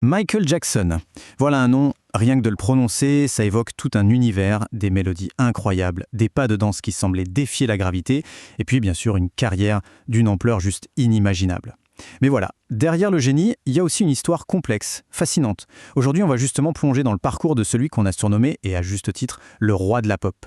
Michael Jackson. Voilà un nom, rien que de le prononcer, ça évoque tout un univers, des mélodies incroyables, des pas de danse qui semblaient défier la gravité, et puis bien sûr une carrière d'une ampleur juste inimaginable. Mais voilà, derrière le génie, il y a aussi une histoire complexe, fascinante. Aujourd'hui, on va justement plonger dans le parcours de celui qu'on a surnommé, et à juste titre, le roi de la pop.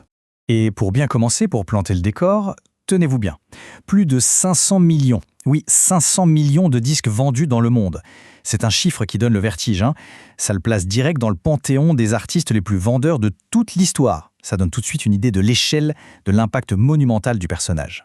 Et pour bien commencer, pour planter le décor, tenez-vous bien. Plus de 500 millions, oui 500 millions de disques vendus dans le monde. C'est un chiffre qui donne le vertige, hein. Ça le place direct dans le panthéon des artistes les plus vendeurs de toute l'histoire. Ça donne tout de suite une idée de l'échelle, de l'impact monumental du personnage.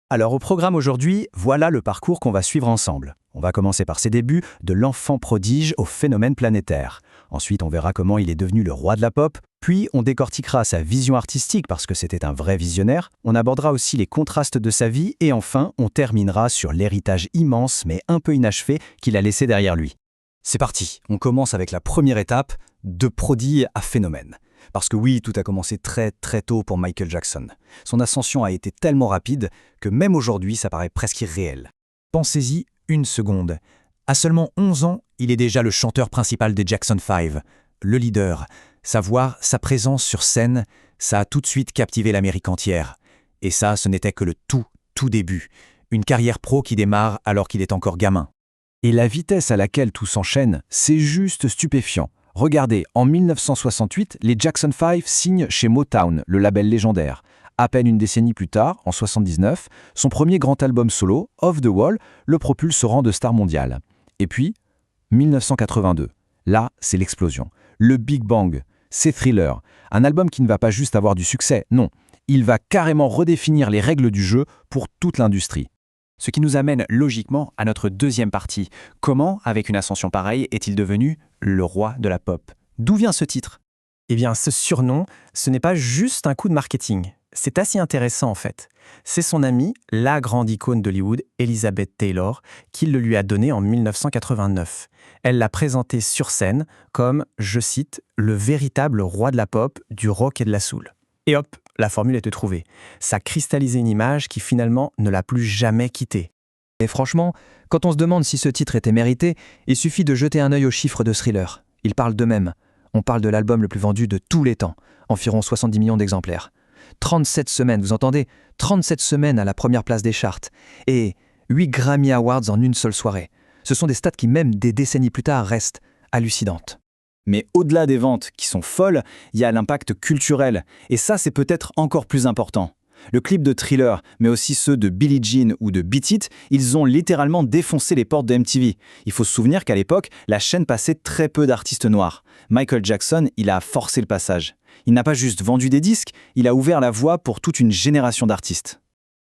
Alors au programme aujourd'hui, voilà le parcours qu'on va suivre ensemble. On va commencer par ses débuts, de l'enfant prodige au phénomène planétaire. Ensuite, on verra comment il est devenu le roi de la pop. Puis, on décortiquera sa vision artistique parce que c'était un vrai visionnaire. On abordera aussi les contrastes de sa vie. Et enfin, on terminera sur l'héritage immense mais un peu inachevé qu'il a laissé derrière lui. C'est parti, on commence avec la première étape, de prodige à phénomène. Parce que oui, tout a commencé très très tôt pour Michael Jackson. Son ascension a été tellement rapide que même aujourd'hui, ça paraît presque irréel. Pensez-y une seconde. À seulement 11 ans, il est déjà le chanteur principal des Jackson 5, le leader. Sa voix, sa présence sur scène, ça a tout de suite captivé l'Amérique entière. Et ça, ce n'était que le tout début. Une carrière pro qui démarre alors qu'il est encore gamin. Et la vitesse à laquelle tout s'enchaîne, c'est juste stupéfiant. Regardez, en 1968, les Jackson 5 signent chez Motown, le label légendaire. À peine une décennie plus tard, en 1979, son premier grand album solo, Off the Wall, le propulse au rang de star mondiale. Et puis, 1982. Là, c'est l'explosion. Le Big Bang, c'est Thriller. Un album qui ne va pas juste avoir du succès, non. Il va carrément redéfinir les règles du jeu pour toute l'industrie. Ce qui nous amène logiquement à notre deuxième partie. Comment, avec une ascension pareille, est-il devenu le roi de la pop? D'où vient ce titre? Eh bien, ce surnom, ce n'est pas juste un coup de marketing. C'est assez intéressant en fait. C'est son amie, la grande icône d'Hollywood, Elizabeth Taylor, qui le lui a donné en 1989. Elle l'a présenté sur scène comme, je cite, le véritable roi de la pop, du rock et de la soul. Et hop, la formule était trouvée. Ça cristallisait une image qui finalement ne l'a plus jamais quittée. Et franchement, quand on se demande si ce titre était mérité, il suffit de jeter un œil aux chiffres de Thriller. Ils parlent d'eux-mêmes. On parle de l'album le plus vendu de tous les temps, environ 70 millions d'exemplaires. 37 semaines, vous entendez? 37 semaines à la première place des charts. Et 8 Grammy Awards en une seule soirée. Ce sont des stats qui, même des décennies plus tard, restent hallucinantes. Mais au-delà des ventes qui sont folles, il y a l'impact culturel. Et ça, c'est peut-être encore plus important. Le clip de Thriller, mais aussi ceux de Billie Jean ou de Beat It, ils ont littéralement défoncé les portes de MTV. Il faut se souvenir qu'à l'époque, la chaîne passait très peu d'artistes noirs. Michael Jackson, il a forcé le passage. Il n'a pas juste vendu des disques, il a ouvert la voie pour toute une génération d'artistes.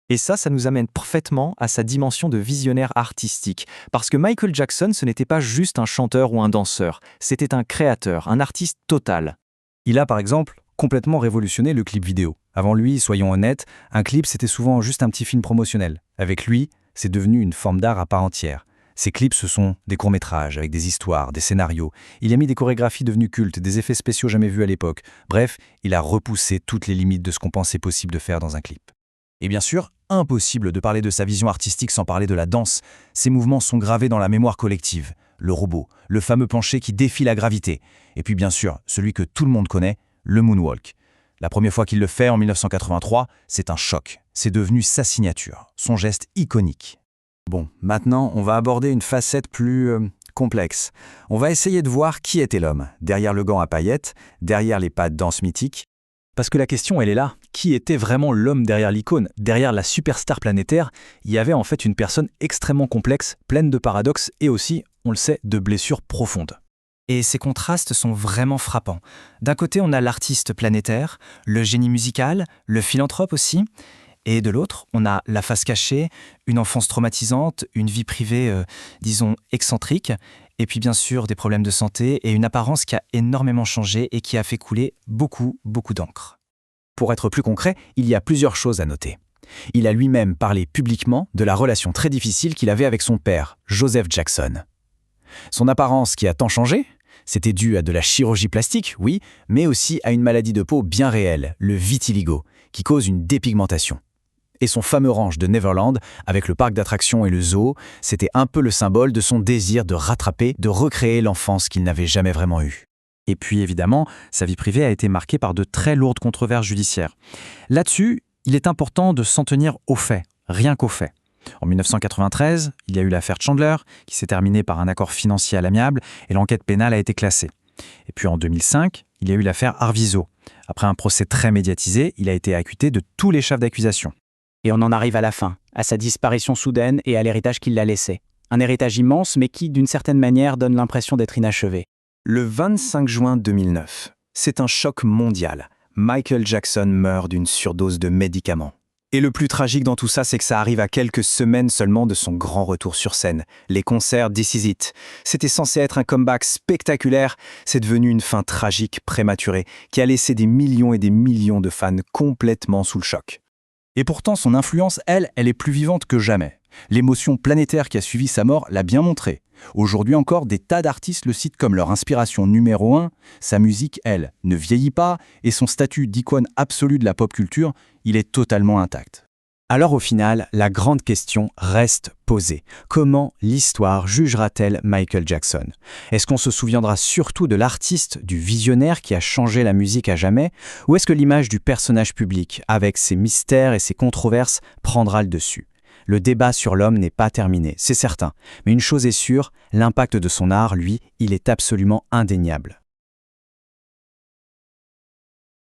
Et ça nous amène parfaitement à sa dimension de visionnaire artistique. Parce que Michael Jackson, ce n'était pas juste un chanteur ou un danseur, c'était un créateur, un artiste total. Il a par exemple complètement révolutionné le clip vidéo. Avant lui, soyons honnêtes, un clip c'était souvent juste un petit film promotionnel. Avec lui, c'est devenu une forme d'art à part entière. Ces clips, ce sont des courts-métrages avec des histoires, des scénarios. Il a mis des chorégraphies devenues cultes, des effets spéciaux jamais vus à l'époque. Bref, il a repoussé toutes les limites de ce qu'on pensait possible de faire dans un clip. Et bien sûr, impossible de parler de sa vision artistique sans parler de la danse. Ses mouvements sont gravés dans la mémoire collective. Le robot, le fameux plancher qui défie la gravité. Et puis bien sûr, celui que tout le monde connaît, le moonwalk. La première fois qu'il le fait, en 1983, c'est un choc. C'est devenu sa signature, son geste iconique. Bon, maintenant, on va aborder une facette plus complexe. On va essayer de voir qui était l'homme, derrière le gant à paillettes, derrière les pas de danse mythiques. Parce que la question, elle est là. Qui était vraiment l'homme derrière l'icône? Derrière la superstar planétaire, il y avait en fait une personne extrêmement complexe, pleine de paradoxes et aussi, on le sait, de blessures profondes. Et ces contrastes sont vraiment frappants. D'un côté, on a l'artiste planétaire, le génie musical, le philanthrope aussi. Et de l'autre, on a la face cachée, une enfance traumatisante, une vie privée, disons, excentrique, et puis bien sûr des problèmes de santé et une apparence qui a énormément changé et qui a fait couler beaucoup d'encre. Pour être plus concret, il y a plusieurs choses à noter. Il a lui-même parlé publiquement de la relation très difficile qu'il avait avec son père, Joseph Jackson. Son apparence qui a tant changé, c'était dû à de la chirurgie plastique, oui, mais aussi à une maladie de peau bien réelle, le vitiligo, qui cause une dépigmentation. Et son fameux ranch de Neverland, avec le parc d'attractions et le zoo, c'était un peu le symbole de son désir de rattraper, de recréer l'enfance qu'il n'avait jamais vraiment eue. Et puis évidemment, sa vie privée a été marquée par de très lourdes controverses judiciaires. Là-dessus, il est important de s'en tenir aux faits, rien qu'aux faits. En 1993, il y a eu l'affaire Chandler, qui s'est terminée par un accord financier à l'amiable, et l'enquête pénale a été classée. Et puis en 2005, il y a eu l'affaire Arvizo. Après un procès très médiatisé, il a été acquitté de tous les chefs d'accusation. Et on en arrive à la fin, à sa disparition soudaine et à l'héritage qu'il l'a laissé. Un héritage immense, mais qui, d'une certaine manière, donne l'impression d'être inachevé. Le 25 juin 2009, c'est un choc mondial. Michael Jackson meurt d'une surdose de médicaments. Et le plus tragique dans tout ça, c'est que ça arrive à quelques semaines seulement de son grand retour sur scène. Les concerts This Is It. C'était censé être un comeback spectaculaire. C'est devenu une fin tragique, prématurée, qui a laissé des millions et des millions de fans complètement sous le choc. Et pourtant, son influence, elle est plus vivante que jamais. L'émotion planétaire qui a suivi sa mort l'a bien montré. Aujourd'hui encore, des tas d'artistes le citent comme leur inspiration numéro 1. Sa musique, elle, ne vieillit pas et son statut d'icône absolue de la pop culture, il est totalement intact. Alors au final, la grande question reste posée. Comment l'histoire jugera-t-elle Michael Jackson? Est-ce qu'on se souviendra surtout de l'artiste, du visionnaire qui a changé la musique à jamais? Ou est-ce que l'image du personnage public, avec ses mystères et ses controverses, prendra le dessus? Le débat sur l'homme n'est pas terminé, c'est certain. Mais une chose est sûre, l'impact de son art, lui, il est absolument indéniable.